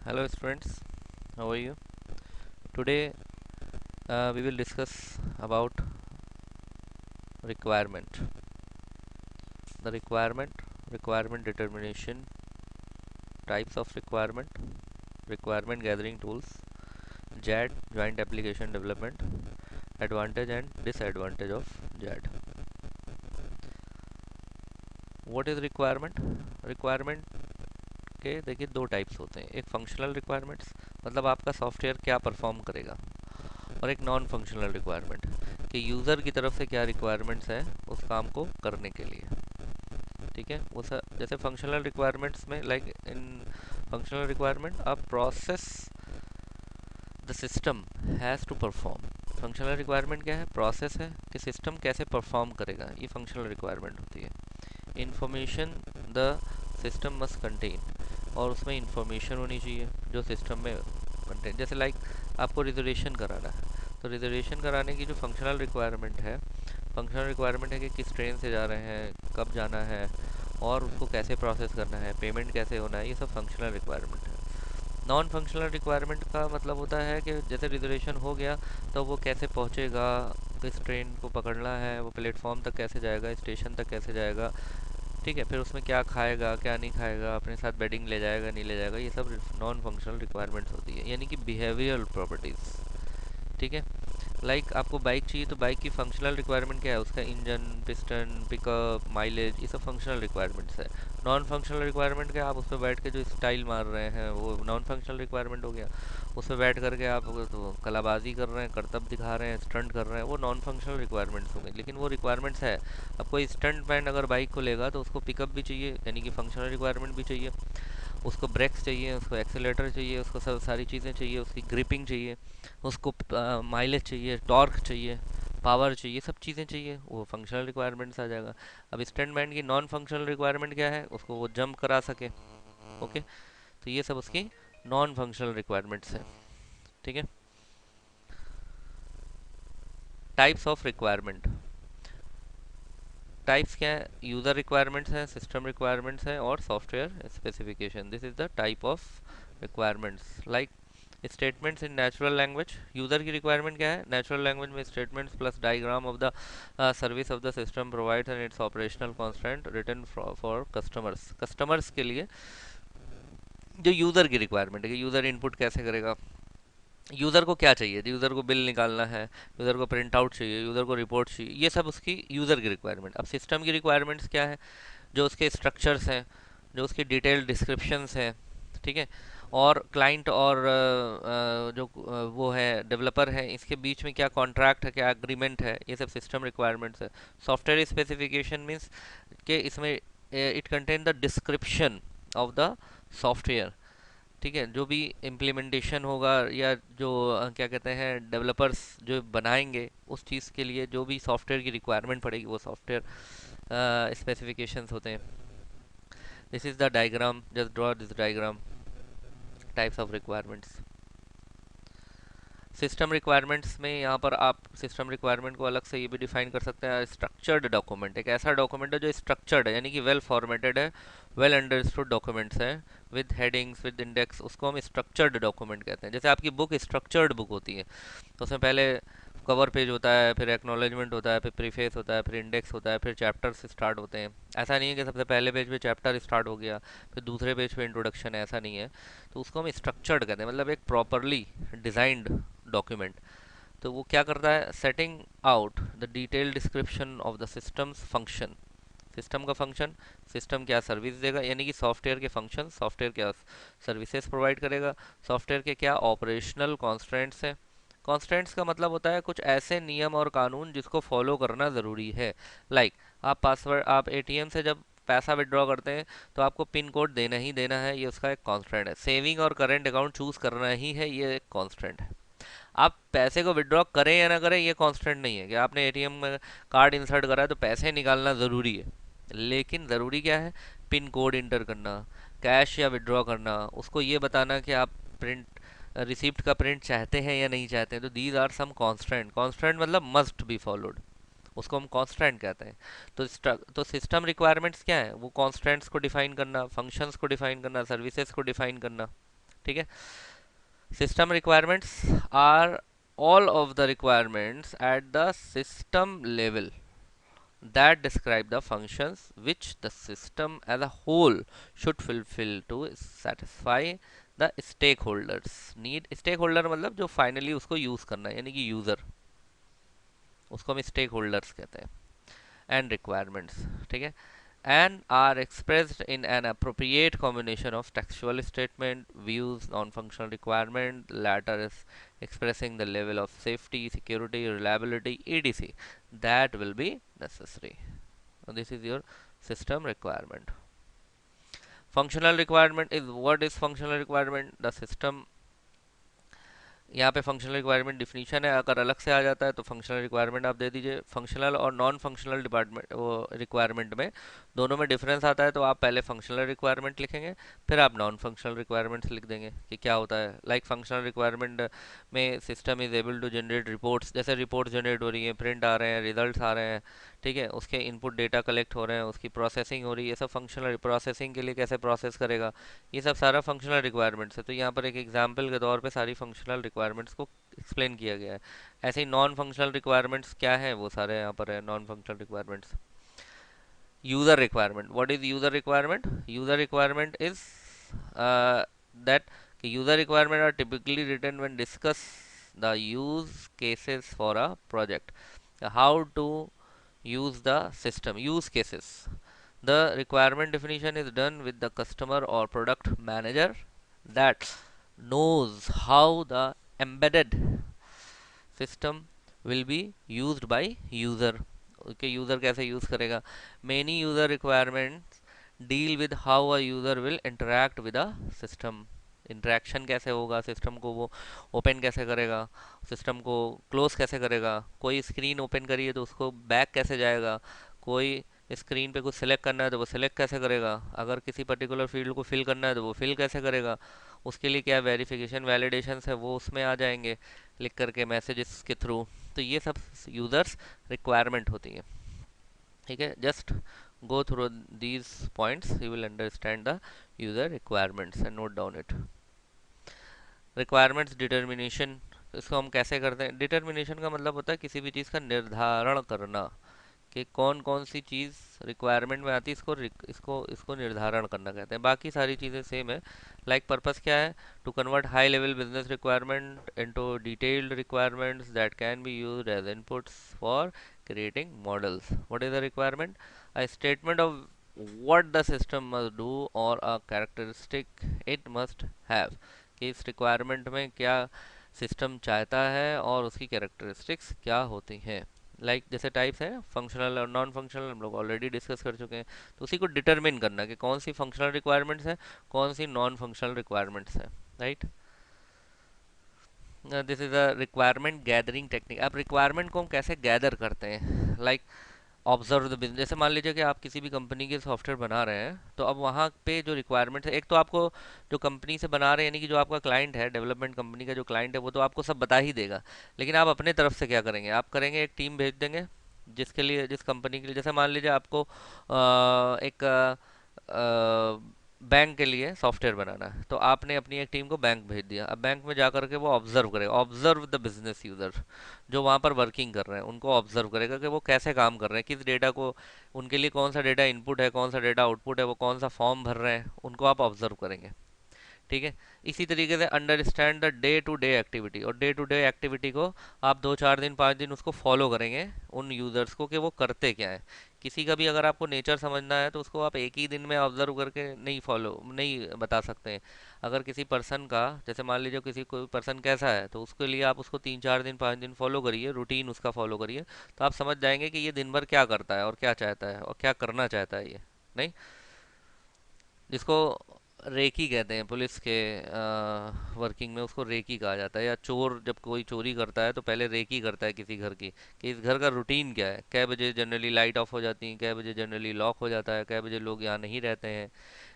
Hello students, how are you? Today we will discuss about requirement. The requirement determination, types of requirement gathering tools, JAD, Joint Application Development, advantage and disadvantage of JAD. What is requirement? Requirement के देखिए दो types होते हैं। एक functional requirements, मतलब आपका software क्या perform करेगा, और एक नॉन फंक्शनल रिक्वायरमेंट कि यूज़र की तरफ से क्या रिक्वायरमेंट्स है उस काम को करने के लिए। ठीक है, वो सर जैसे फंक्शनल रिक्वायरमेंट्स में like in functional requirement a process the system has to perform. Functional requirement क्या है? प्रोसेस है कि सिस्टम कैसे परफॉर्म करेगा, ये फंक्शनल रिक्वायरमेंट होती है। Information the system must contain, और उसमें इंफॉर्मेशन होनी चाहिए जो सिस्टम में कंटेन। जैसे लाइक आपको रिजर्वेशन कराना है, तो रिजर्वेशन कराने की जो फंक्शनल रिक्वायरमेंट है, फंक्शनल रिक्वायरमेंट है कि किस ट्रेन से जा रहे हैं, कब जाना है, और उसको कैसे प्रोसेस करना है, पेमेंट कैसे होना है, ये सब फंक्शनल रिक्वायरमेंट है। नॉन फंक्शनल रिक्वायरमेंट का मतलब होता है कि जैसे रिजर्वेशन हो गया तो वो कैसे पहुंचेगा, किस ट्रेन को पकड़ना है, वो प्लेटफॉर्म तक कैसे जाएगा, स्टेशन तक कैसे जाएगा, ठीक है, फिर उसमें क्या खाएगा क्या नहीं खाएगा, अपने साथ बेडिंग ले जाएगा नहीं ले जाएगा, ये सब नॉन फंक्शनल रिक्वायरमेंट्स होती है, यानी कि बिहेवियरल प्रॉपर्टीज़। ठीक है, लाइक आपको बाइक चाहिए तो बाइक की फंक्शनल रिक्वायरमेंट क्या है? उसका इंजन, पिस्टन, पिकअप, माइलेज, ये सब फंक्शनल रिक्वायरमेंट्स है। नॉन फंक्शनल रिक्वायरमेंट क्या? आप उस पर बैठ के जो स्टाइल मार रहे हैं वो नॉन फंक्शनल रिक्वायरमेंट हो गया। उस पर बैठ करके आप तो कलाबाजी कर रहे हैं, करतब दिखा रहे हैं, स्टंट कर रहे हैं, वो नॉन फंक्शनल रिक्वायरमेंट्स हो गई, लेकिन वो रिक्वायरमेंट्स है। अब कोई स्टंट मैन अगर बाइक को लेगा तो उसको पिकअप भी चाहिए, यानी कि फंक्शनल रिक्वायरमेंट भी चाहिए, उसको ब्रेक्स चाहिए, उसको एक्सेलेटर चाहिए, उसको सब सारी चीज़ें चाहिए, उसकी ग्रिपिंग चाहिए, उसको माइलेज चाहिए, टॉर्क चाहिए, पावर चाहिए, सब चीज़ें चाहिए, वो फंक्शनल रिक्वायरमेंट्स आ जाएगा। अब स्टंटमैन की नॉन फंक्शनल रिक्वायरमेंट क्या है? उसको वो जंप करा सके। ओके, तो ये सब उसकी नॉन फंक्शनल रिक्वायरमेंट्स है। ठीक है, टाइप्स ऑफ रिक्वायरमेंट। टाइप्स क्या है? यूज़र रिक्वायरमेंट्स हैं, सिस्टम रिक्वायरमेंट्स हैं, और software specification. This is the type of requirements. Like statements in natural language. User की रिक्वायरमेंट क्या है? नेचुरल लैंग्वेज में statements plus diagram of the service of the system provides and it's operational constant return for customers. Customers के लिए जो user की requirement है कि यूज़र इनपुट कैसे करेगा, यूज़र को क्या चाहिए, यूज़र को बिल निकालना है, यूज़र को प्रिंट आउट चाहिए, यूज़र को रिपोर्ट चाहिए, ये सब उसकी यूज़र की रिक्वायरमेंट। अब सिस्टम की रिक्वायरमेंट्स क्या है? जो उसके स्ट्रक्चर्स हैं, जो उसकी डिटेल डिस्क्रिप्शंस हैं, ठीक है, और क्लाइंट और जो वो है डेवलपर है, इसके बीच में क्या कॉन्ट्रैक्ट है, क्या एग्रीमेंट है, ये सब सिस्टम रिक्वायरमेंट्स है। सॉफ्टवेयर स्पेसिफिकेशन मीन्स कि इसमें it contain the description of the software. ठीक है, जो भी इम्प्लीमेंटेशन होगा या जो क्या कहते हैं डेवलपर्स जो बनाएंगे उस चीज़ के लिए जो भी सॉफ्टवेयर की रिक्वायरमेंट पड़ेगी वो सॉफ्टवेयर स्पेसिफिकेशंस होते हैं। This is the diagram, just draw this diagram, types of requirements. System requirements में यहाँ पर आप सिस्टम रिक्वायरमेंट को अलग से ये भी डिफाइन कर सकते हैं। स्ट्रक्चर्ड डॉक्यूमेंट एक ऐसा डॉक्यूमेंट है जो स्ट्रक्चर्ड है, यानी कि वेल फॉर्मेटेड है, वेल अंडरस्टूड डॉक्यूमेंट्स है, विद हेडिंग्स, विद इंडेक्स, उसको हम स्ट्रक्चर्ड डॉक्यूमेंट कहते हैं। जैसे आपकी बुक स्ट्रक्चर्ड बुक होती है, तो उसमें पहले कवर पेज होता है, फिर एक्नॉलेजमेंट होता है, फिर प्रीफेस होता है, फिर इंडेक्स होता है, फिर चैप्टर्स स्टार्ट होते हैं। ऐसा नहीं है कि सबसे पहले पेज पे चैप्टर स्टार्ट हो गया फिर दूसरे पेज पे इंट्रोडक्शन है, ऐसा नहीं है। तो उसको हम स्ट्रक्चर्ड कहते हैं, मतलब एक प्रॉपरली डिजाइंड डॉक्यूमेंट। तो वो क्या करता है? Setting out the detail description of the systems function. System का फंक्शन, सिस्टम क्या सर्विस देगा, यानी कि सॉफ्टवेयर के फंक्शन, सॉफ्टवेयर क्या सर्विसेज प्रोवाइड करेगा, सॉफ्टवेयर के क्या ऑपरेशनल कॉन्स्टेंट्स हैं। कॉन्स्टेंट्स का मतलब होता है कुछ ऐसे नियम और कानून जिसको फॉलो करना ज़रूरी है। लाइक आप पासवर्ड, आप एटीएम से जब पैसा विड्रॉ करते हैं तो आपको पिन कोड देना ही देना है, ये उसका एक कांस्टेंट है। सेविंग और करंट अकाउंट चूज करना ही है, ये एक कांस्टेंट है। आप पैसे को विड्रॉ करें या ना करें ये कांस्टेंट नहीं है कि आपने एटीएम में कार्ड इंसर्ट करा है तो पैसे निकालना ज़रूरी है। लेकिन ज़रूरी क्या है? पिन कोड इंटर करना, कैश या विड्रॉ करना, उसको ये बताना कि आप प्रिंट रिसिप्ट का प्रिंट चाहते हैं या नहीं चाहते हैं। तो these are some constant. Constant मतलब मस्ट बी फॉलोड, उसको हम कांस्टेंट कहते हैं। तो सिस्टम रिक्वायरमेंट्स क्या है? वो कांस्टेंट्स को डिफाइन करना, फंक्शंस को डिफाइन करना, सर्विसेज को डिफाइन करना। ठीक है। System requirements are all of the requirements at the system level that describe the functions which the system as a whole should fulfill to satisfy the stakeholders need। stakeholder मतलब जो finally उसको use करना है, यानी कि user, उसको हम stake holders कहते हैं। एंड रिक्वायरमेंट्स, ठीक है, and are expressed in an appropriate combination of textual statement, views, non-functional requirement, latter is expressing the level of safety, security, reliability, etc. that will be necessary. So this is your system requirement. Functional requirement is, what is functional requirement? The system, यहाँ पे functional requirement definition है, अगर अलग से आ जाता है तो functional requirement आप दे दीजिए। फंक्शनल और नॉन फंक्शनल डिपार्टमेंट वो रिक्वायरमेंट में दोनों में डिफरेंस आता है, तो आप पहले फंक्शनल रिक्वायरमेंट लिखेंगे, फिर आप नॉन फंक्शनल रिक्वायरमेंट्स लिख देंगे कि क्या होता है। लाइक फंक्शनल रिक्वायरमेंट में system is able to generate reports, जैसे रिपोर्ट्स जनरेट हो रही हैं, प्रिंट आ रहे हैं, रिजल्ट्स आ रहे हैं, ठीक है, उसके इनपुट डेटा कलेक्ट हो रहे हैं, उसकी प्रोसेसिंग हो रही है, ये सब फंक्शनल, प्रोसेसिंग के लिए कैसे प्रोसेस करेगा, ये सब सारा फंक्शनल रिक्वायरमेंट्स है। तो यहाँ पर एक एग्जांपल के तौर पे सारी फंक्शनल रिक्वायरमेंट्स को एक्सप्लेन किया गया है। ऐसे ही नॉन फंक्शनल रिक्वायरमेंट्स क्या है, वो सारे यहाँ पर है non functional requirements. User requirement, what is user requirement? User requirement is that user requirement are typically written when discuss the use cases for a project, how to use the system use cases. The requirement definition is done with the customer or product manager that knows how the embedded system will be used by user। okay, user कैसे use करेगा। many user requirements deal with how a user will interact with a system। Interaction कैसे होगा, system को वो open कैसे करेगा, system को close कैसे करेगा, कोई स्क्रीन ओपन करिए तो उसको बैक कैसे जाएगा, कोई स्क्रीन पे कुछ सिलेक्ट करना है तो वो सिलेक्ट कैसे करेगा, अगर किसी पर्टिकुलर फील्ड को फिल करना है तो वो फिल कैसे करेगा, उसके लिए क्या वेरिफिकेशन वैलिडेशंस है वो उसमें आ जाएंगे लिख करके मैसेजेस के थ्रू। तो ये सब यूज़र्स रिक्वायरमेंट होती है, ठीक है। Just go through these points, you will understand the user requirements and note down it। Requirements determination, इसको हम कैसे करते हैं? डिटर्मिनेशन का मतलब होता है किसी भी चीज़ का निर्धारण करना कि कौन कौन सी चीज़ रिक्वायरमेंट में आती है, इसको इसको इसको निर्धारण करना कहते हैं। बाकी सारी चीज़ें सेम है। लाइक पर्पस क्या है? To convert high level business requirement into detailed requirements that can be used as inputs for creating models। what is the requirement? A statement of what the system must do or a characteristic it must have, कि इस requirement में क्या system चाहता है और उसकी characteristics क्या होती हैं। जैसे टाइप्स हैं फंक्शनल और नॉन फंक्शनल, हम लोग ऑलरेडी डिस्कस कर चुके हैं। तो उसी को डिटरमिन करना कि कौन सी फंक्शनल रिक्वायरमेंट्स है, कौन सी नॉन फंक्शनल रिक्वायरमेंट्स है, right. This is a requirement gathering technique. अब रिक्वायरमेंट को हम कैसे गैदर करते हैं? Observe the business. जैसे मान लीजिए कि आप किसी भी कंपनी के सॉफ्टवेयर बना रहे हैं, तो अब वहाँ पे जो रिक्वायरमेंट है, एक तो आपको जो कंपनी से बना रहे हैं, यानी कि जो आपका क्लाइंट है, डेवलपमेंट कंपनी का जो क्लाइंट है, वो तो आपको सब बता ही देगा। लेकिन आप अपने तरफ से क्या करेंगे? आप करेंगे एक टीम भेज देंगे जिसके लिए, जिस कंपनी के लिए, जैसे मान लीजिए आपको एक बैंक के लिए सॉफ्टवेयर बनाना है, तो आपने अपनी एक टीम को बैंक भेज दिया। अब बैंक में जा करके वो ऑब्जर्व करेगा, ऑब्जर्व द बिजनेस यूजर, जो वहाँ पर वर्किंग कर रहे हैं उनको ऑब्जर्व करेगा कि वो कैसे काम कर रहे हैं, किस डेटा को, उनके लिए कौन सा डेटा इनपुट है, कौन सा डेटा आउटपुट है, वो कौन सा फॉर्म भर रहे हैं, उनको आप ऑब्जर्व करेंगे, ठीक है। इसी तरीके से understand the day to day activity, और डे टू डे एक्टिविटी को आप 2 4 दिन 5 दिन उसको फॉलो करेंगे उन यूज़र्स को कि वो करते क्या है। किसी का भी अगर आपको नेचर समझना है तो उसको आप एक ही दिन में ऑब्जर्व करके नहीं फॉलो नहीं बता सकते हैं। अगर किसी पर्सन का, जैसे मान लीजिए किसी कोई पर्सन कैसा है, तो उसके लिए आप उसको 3 4 दिन 5 दिन फॉलो करिए, रूटीन उसका फॉलो करिए, तो आप समझ जाएंगे कि ये दिन भर क्या करता है और क्या चाहता है और क्या करना चाहता है ये, नहीं। जिसको रेकी कहते हैं, पुलिस के वर्किंग में उसको रेकी कहा जाता है। या चोर जब कोई चोरी करता है तो पहले रेकी करता है किसी घर की, कि इस घर का रूटीन क्या है, कै बजे जनरली लाइट ऑफ हो जाती है, कै बजे जनरली लॉक हो जाता है, कै बजे लोग यहाँ नहीं रहते हैं,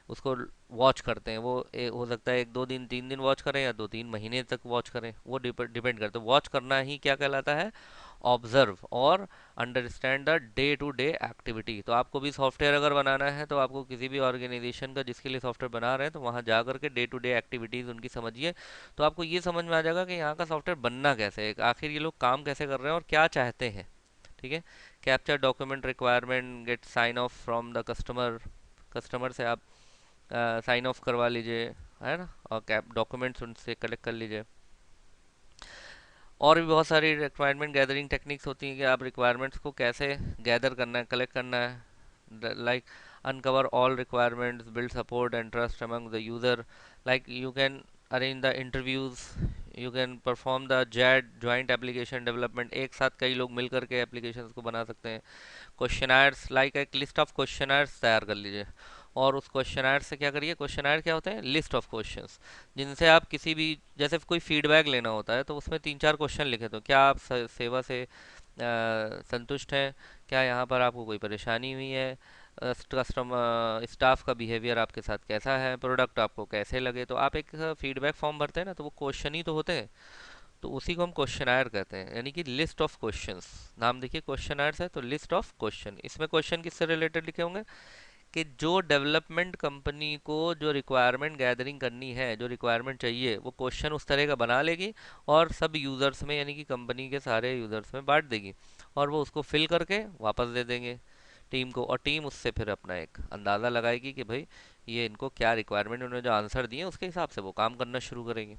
उसको वॉच करते हैं। वो हो सकता है 1-2 दिन 3 दिन वॉच करें या 2-3 महीने तक वॉच करें, वो डिपेंड करता है। वॉच करना ही क्या कहलाता है? ऑब्जर्व और understand the day to day activity. तो आपको भी सॉफ्टवेयर अगर बनाना है तो आपको किसी भी ऑर्गेनाइजेशन का जिसके लिए सॉफ्टवेयर बना रहे हैं तो वहाँ जा करके डे टू डे एक्टिविटीज़ उनकी समझिए। तो आपको ये समझ में आ जाएगा कि यहाँ का सॉफ्टवेयर बनना कैसे है, आखिर ये लोग काम कैसे कर रहे हैं और क्या चाहते हैं। ठीक है। Capture document requirement, gate sign of from the customer. Customer से आप साइन ऑफ करवा लीजिए, है ना, और कैप डॉक्यूमेंट्स उनसे कलेक्ट कर लीजिए। और भी बहुत सारी रिक्वायरमेंट गैदरिंग टेक्निक्स होती हैं कि आप रिक्वायरमेंट्स को कैसे गैदर करना है, कलेक्ट करना है। Like uncover all requirements, build support and trust among the user. Like you can arrange the interviews, you can perform the Z joint application development. एक साथ कई लोग मिल करके एप्लीकेशंस को बना सकते हैं। क्वेश्चनर्स, लाइक एक लिस्ट ऑफ क्वेश्चनर्स तैयार कर लीजिए और उस क्वेश्चनर से क्या करिए, क्वेश्चनर क्या होते हैं? लिस्ट ऑफ क्वेश्चंस, जिनसे आप किसी भी, जैसे कोई फीडबैक लेना होता है तो उसमें 3-4 क्वेश्चन लिखे, तो क्या आप सेवा से संतुष्ट हैं, क्या यहाँ पर आपको कोई परेशानी हुई है, कस्टमर स्टाफ का बिहेवियर आपके साथ कैसा है, प्रोडक्ट आपको कैसे लगे। तो आप एक फीडबैक फॉर्म भरते हैं ना, तो वो क्वेश्चन ही तो होते हैं। तो उसी को हम क्वेश्चनायर कहते हैं, यानी कि लिस्ट ऑफ क्वेश्चंस। नाम देखिए क्वेश्चनायर्स है तो लिस्ट ऑफ क्वेश्चन। इसमें क्वेश्चन किससे रिलेटेड लिखे होंगे? कि जो डेवलपमेंट कंपनी को जो रिक्वायरमेंट गैदरिंग करनी है, जो रिक्वायरमेंट चाहिए, वो क्वेश्चन उस तरह का बना लेगी और सब यूज़र्स में, यानी कि कंपनी के सारे यूज़र्स में बांट देगी और वो उसको फिल करके वापस दे देंगे टीम को, और टीम उससे फिर अपना एक अंदाज़ा लगाएगी कि भाई ये इनको क्या रिक्वायरमेंट, उन्होंने जो आंसर दिए उसके हिसाब से वो काम करना शुरू करेंगे।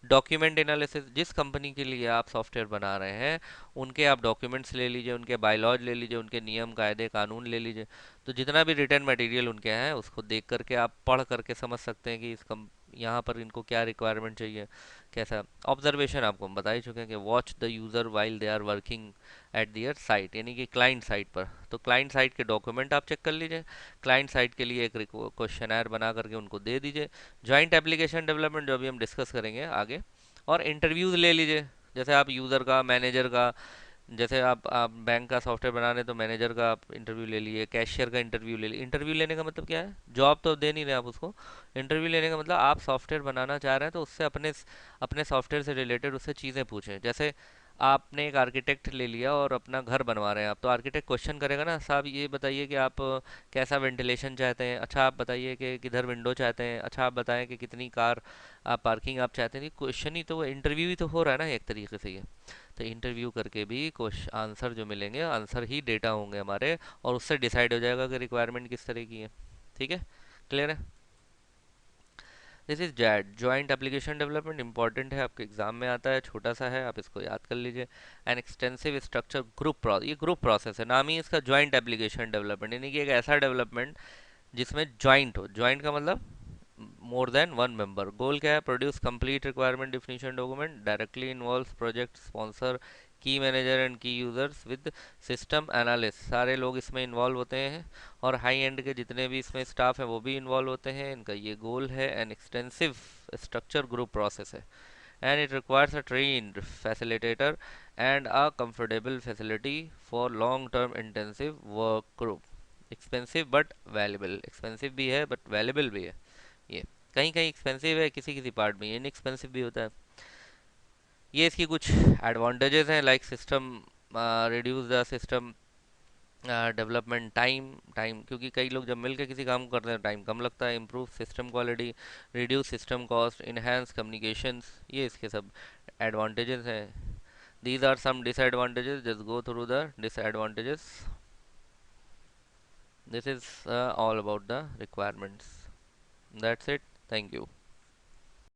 डॉक्यूमेंट एनालिसिस, जिस कंपनी के लिए आप सॉफ्टवेयर बना रहे हैं उनके आप डॉक्यूमेंट्स ले लीजिए, उनके बायलॉज ले लीजिए, उनके नियम कायदे कानून ले लीजिए। तो जितना भी रिटर्न मटेरियल उनके हैं उसको देख करके आप पढ़ करके समझ सकते हैं कि यहाँ पर इनको क्या रिक्वायरमेंट चाहिए, कैसा। ऑब्जर्वेशन आपको हम बता ही चुके हैं कि watch the user while they are working at their site, यानी कि क्लाइंट साइट पर। तो क्लाइंट साइट के डॉक्यूमेंट आप चेक कर लीजिए, क्लाइंट साइट के लिए एक क्वेश्चनर बना करके उनको दे दीजिए। जॉइंट एप्लीकेशन डेवलपमेंट जो अभी हम डिस्कस करेंगे आगे। और इंटरव्यूज़ ले लीजिए, जैसे आप यूज़र का, मैनेजर का, जैसे आप बैंक का सॉफ्टवेयर बना रहे हैं तो मैनेजर का आप इंटरव्यू ले लिए, कैशियर का इंटरव्यू ले लिए। इंटरव्यू लेने का मतलब क्या है? जॉब तो दे नहीं रहे आप उसको। इंटरव्यू लेने का मतलब आप सॉफ्टवेयर बनाना चाह रहे हैं तो उससे अपने अपने सॉफ्टवेयर से रिलेटेड उससे चीज़ें पूछें। जैसे आपने एक आर्किटेक्ट ले लिया और अपना घर बनवा रहे हैं आप, तो आर्किटेक्ट क्वेश्चन करेगा ना, साहब ये बताइए कि आप कैसा वेंटिलेशन चाहते हैं, अच्छा आप बताइए कि किधर विंडो चाहते हैं, अच्छा आप बताएं कि कितनी कार आप पार्किंग आप चाहते हैं। क्वेश्चन ही तो, वो इंटरव्यू ही तो हो रहा है ना एक तरीके से ये। तो इंटरव्यू करके भी क्वेश्चन आंसर जो मिलेंगे, आंसर ही डेटा होंगे हमारे, और उससे डिसाइड हो जाएगा कि रिक्वायरमेंट किस तरह की है। ठीक है, क्लियर है? This is Z joint application development, important है, आपके एग्जाम में आता है, छोटा सा है, आप इसको याद कर लीजिए। An extensive structure group process, ये ग्रुप प्रोसेस है, नाम ही इसका जॉइंट एप्लीकेशन डेवलपमेंट, यानी कि एक ऐसा डेवलपमेंट जिसमें जॉइंट हो। जॉइंट का मतलब मोर देन वन मेंबर। गोल क्या है? Produce complete requirement definition document, directly involve project sponsor, की मैनेजर एंड की यूजर्स विद सिस्टम एनालिस्ट। सारे लोग इसमें इन्वॉल्व होते हैं और हाई एंड के जितने भी इसमें स्टाफ हैं वो भी इन्वॉल्व होते हैं। इनका ये गोल है। An extensive structure group process है and it requires a trained facilitator and a comfortable facility for long term intensive work group। Expensive but valuable, expensive भी है बट वैल्यूबल भी है। ये कहीं कहीं एक्सपेंसिव है, किसी किसी पार्ट में ये इनएक्सपेंसिव भी होता है। ये इसकी कुछ एडवांटेजेस हैं, like system reduce the system development time. Time, क्योंकि कई लोग जब मिलकर किसी काम को करते हैं टाइम कम लगता है। Improve system quality, reduce system cost, enhance communications, ये इसके सब एडवांटेजेस हैं। These are some disadvantages, just go through the disadvantages. This is all about the requirements. That's it. Thank you.